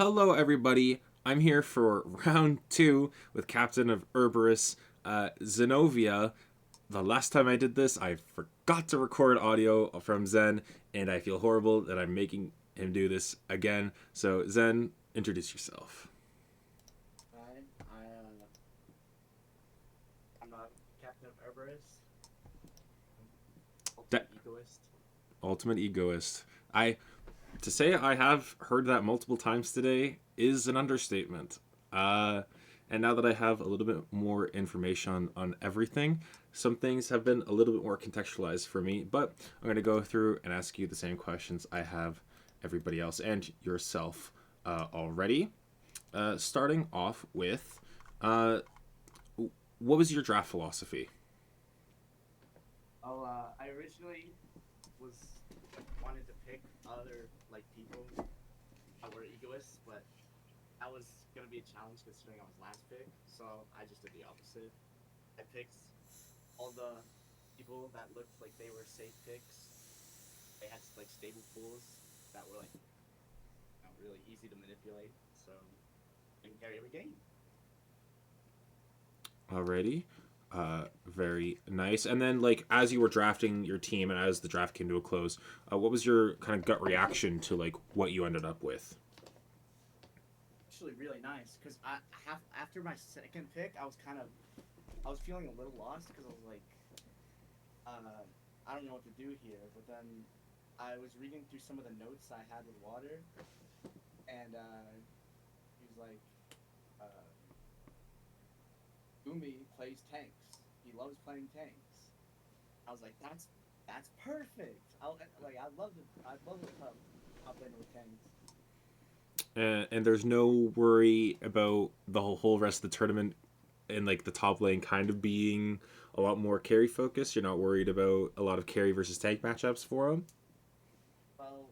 Hello, everybody. I'm here for round two with Captain of Erebus, Xenovia. The last time I did this, I forgot to record audio from Zen, and I feel horrible that I'm making him do this again. So, Zen, introduce yourself. Hi, I'm a captain of Erebus, That ultimate egoist. ultimate egoist. I To say I have heard that multiple times today is an understatement. Uh, and now that I have a little bit more information on everything, some things have been a little bit more contextualized for me. But I'm going to go through and ask you the same questions I have everybody else and yourself already. Starting off with, uh, what was your draft philosophy? I originally was wanted to pick other people that were egoists, but that was gonna be a challenge considering I was last pick. So I just did the opposite. I picked all the people that looked like they were safe picks. They had stable pools that were really easy to manipulate. So I can carry every game. Already. Very nice. And then, like, as you were drafting your team and as the draft came to a close, what was your kind of gut reaction to like what you ended up with? Actually, really nice because I have after my second pick, I was feeling a little lost because I was like, uh, I don't know what to do here. But then I was reading through some of the notes I had with Water, and he was like, uh, Umi plays tanks. He loves playing tanks. I was like, that's perfect. I love the top laner with tanks. And there's no worry about the whole rest of the tournament and like the top lane kind of being a lot more carry focused. You're not worried about a lot of carry versus tank matchups for them. Well,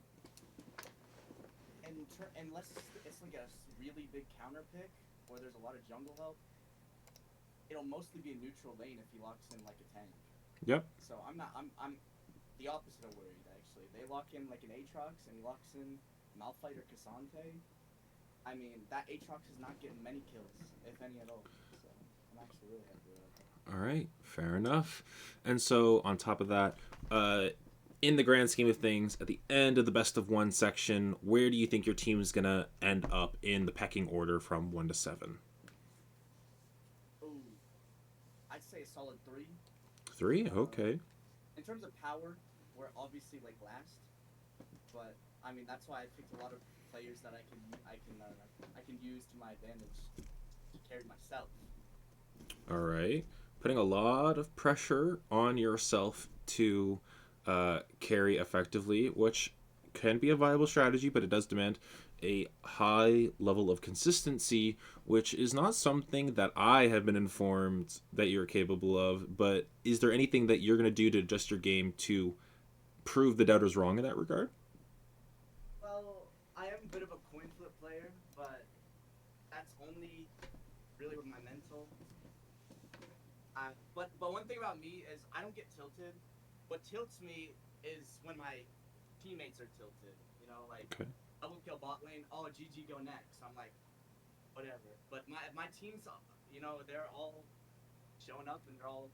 unless it's like a really big counter pick where there's a lot of jungle help, it'll mostly be a neutral lane if he locks in like a tank. Yep. So I'm the opposite of worried actually. They lock in like an Aatrox and he locks in Malphite or Cassante. I mean that Aatrox is not getting many kills, if any at all. So I'm actually really happy with that. All right. Fair enough. And so on top of that, in the grand scheme of things, at the end of the best of one section, where do you think your team is gonna end up in the pecking order from 1 to 7? Ooh, I'd say a solid three. Three. Uh, Okay. in terms of power, we're obviously like last, but I mean that's why I picked a lot of players that I can use to my advantage to carry myself. All right. Putting a lot of pressure on yourself to carry effectively, which can be a viable strategy, but it does demand a high level of consistency, which is not something that I have been informed that you're capable of. But is there anything that you're going to do to adjust your game to prove the doubters wrong in that regard? Well, I am a bit of a coin flip player, but that's only really with my mental. But one thing about me is I don't get tilted. What tilts me is when my teammates are tilted. You know, like Okay. double kill bot lane. Oh, GG, go next. I'm like whatever. But my teams, they're all showing up and they're all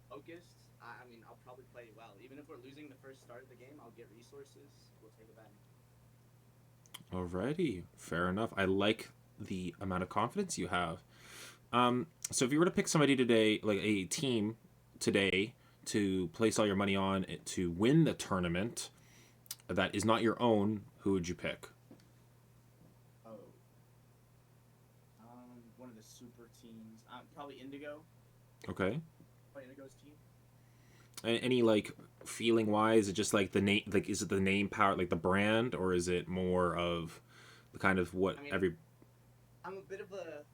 focused. I mean, I'll probably play well. Even if we're losing the first start of the game, I'll get resources. We'll take it back. Alrighty. Fair enough. I like the amount of confidence you have. So if you were to pick somebody today, like a team today, to place all your money on it to win the tournament that is not your own, who would you pick? Oh, one of the super teams. Probably Indigo. Okay. Probably Indigo's team. Any like feeling wise, is it just like the name? Like, is it the name power, like the brand, or is it more of the kind of what I mean, every? I'm a bit of a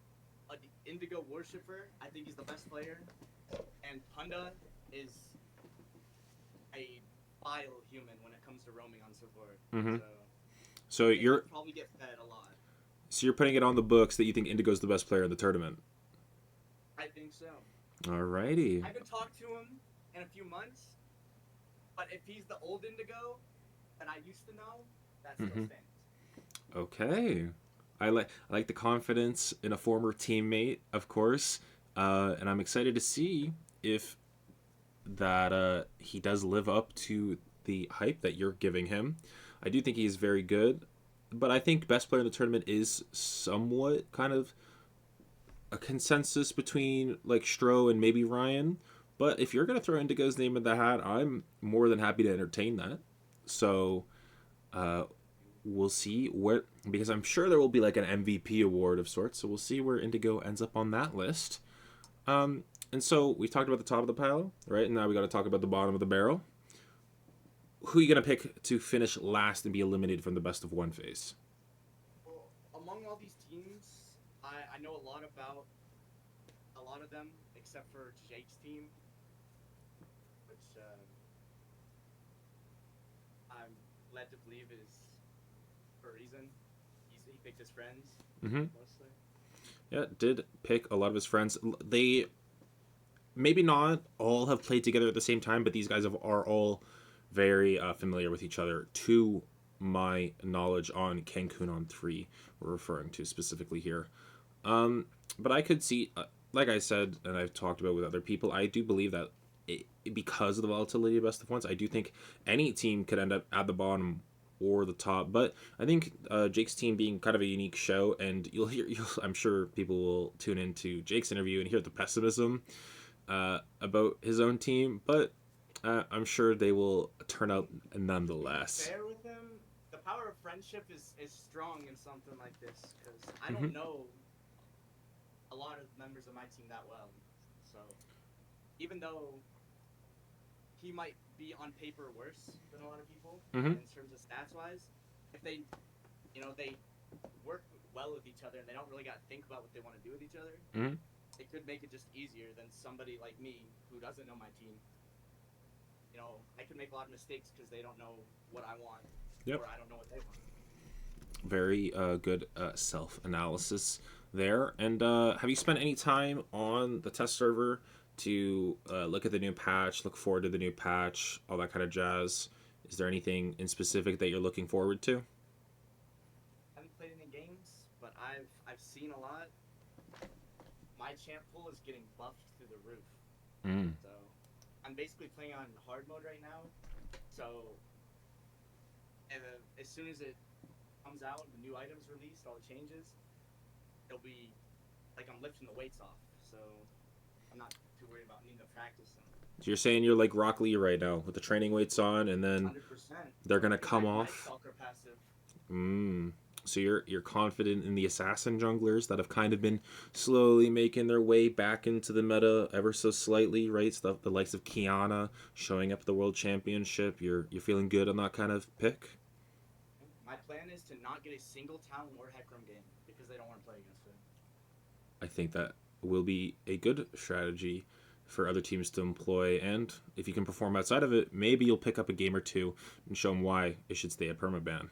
Indigo worshiper. I think he's the best player, and Punda is a vile human when it comes to roaming on support. Mm-hmm. So So he'll you're probably get fed a lot. so you're putting it on the books that you think Indigo's the best player in the tournament. I think so. Alrighty. I haven't talked to him in a few months, but if he's the old Indigo that I used to know, that still Mm-hmm. stands. Okay. I like the confidence in a former teammate, of course, and I'm excited to see if that he does live up to the hype that you're giving him. I do think he's very good, but I think best player in the tournament is somewhat kind of a consensus between like Stro and maybe Ryan. But if you're gonna throw Indigo's name in the hat, I'm more than happy to entertain that. So uh, we'll see where, because I'm sure there will be like an MVP award of sorts. So we'll see where Indigo ends up on that list. And so we talked about the top of the pile, right? And now we got to talk about the bottom of the barrel. Who are you gonna pick to finish last and be eliminated from the best of one phase? Well, among all these teams, I know a lot about a lot of them, except for Jake's team, which I'm led to believe is for a reason. He picked his friends Mm-hmm. mostly. Yeah, did pick a lot of his friends. They maybe not all have played together at the same time, but these guys are all very familiar with each other. To my knowledge, on Cancun on 3, we're referring to specifically here. But I could see, like I said, and I've talked about with other people, I do believe that because of the volatility of best of ones, I do think any team could end up at the bottom or the top. But I think Jake's team being kind of a unique show, and I'm sure people will tune into Jake's interview and hear the pessimism about his own team, but I'm sure they will turn out nonetheless. Fair with him, the power of friendship is strong in something like this because I Mm-hmm. don't know a lot of members of my team that well. So even though he might be on paper worse than a lot of people Mm-hmm. in terms of stats wise, if they work well with each other and they don't really got to think about what they want to do with each other, Mm-hmm. it could make it just easier than somebody like me who doesn't know my team. I could make a lot of mistakes because they don't know what I want, Yep. or I don't know what they want. Very good self analysis there. And have you spent any time on the test server to look at the new patch, look forward to the new patch, all that kind of jazz? Is there anything in specific that you're looking forward to? I haven't played any games, but I've seen a lot. My champ pool is getting buffed through the roof, Mm. so I'm basically playing on hard mode right now. So as soon as it comes out, the new items released, all the changes, it'll be like I'm lifting the weights off. So I'm not too worried about needing to practice them. So you're saying you're like Rock Lee right now with the training weights on, and then 100%. they're gonna It's come like Night off. Stalker passive. Mm. So you're confident in the assassin junglers that have kind of been slowly making their way back into the meta ever so slightly, right? Stuff the likes of Kiana showing up at the World Championship. You're feeling good on that kind of pick. My plan is to not get a single Talon or Hecarim game because they don't want to play against it. I think that will be a good strategy for other teams to employ, and if you can perform outside of it, maybe you'll pick up a game or two and show them why it should stay at permaban.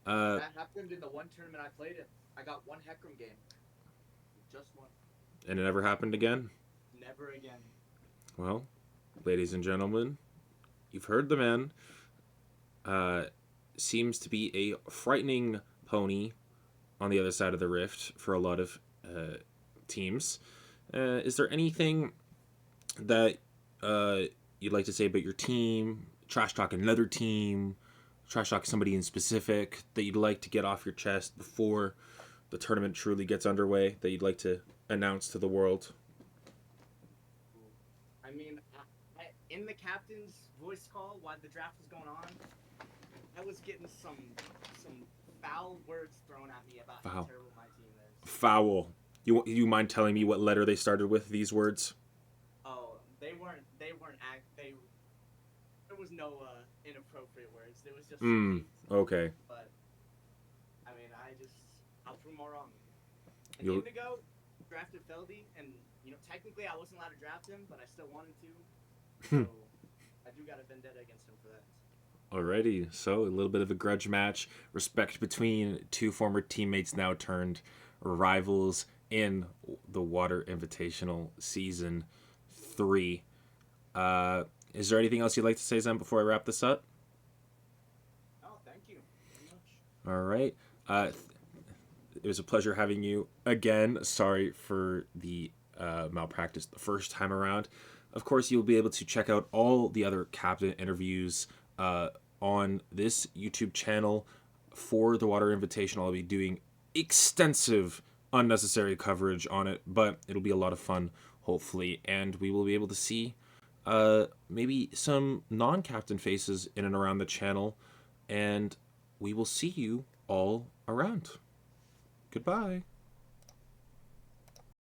That happened in the one tournament I played in. I got one Hecarim game. Just one. And it never happened again. Never again. Well, ladies and gentlemen, you've heard the man. Seems to be a frightening pony on the other side of the rift for a lot of teams. Is there anything that you'd like to say about your team? Trash talk another team? Trash talk somebody in specific that you'd like to get off your chest before the tournament truly gets underway that you'd like to announce to the world? I mean, in the captain's voice call while the draft was going on, I was getting some foul words thrown at me about how Foul. terrible my team is. Foul. You mind telling me what letter they started with these words? Oh, they weren't there was no inappropriate words. There was just some hate. Okay. But I mean, I'll prove them all wrong. And You'll- Indigo drafted Feldy, and technically I wasn't allowed to draft him, but I still wanted to. So I do got a vendetta against him for that. Alrighty, so a little bit of a grudge match. Respect between two former teammates now turned rivals in the Water Invitational Season 3. Is there anything else you'd like to say, Zen, before I wrap this up? Oh, thank you very much. All right. It was a pleasure having you again. Sorry for the malpractice the first time around. Of course, you'll be able to check out all the other captain interviews on this YouTube channel for the Water Invitational. I'll be doing extensive unnecessary coverage on it, but it'll be a lot of fun, hopefully, and we will be able to see maybe some non-captain faces in and around the channel, and we will see you all around. Goodbye.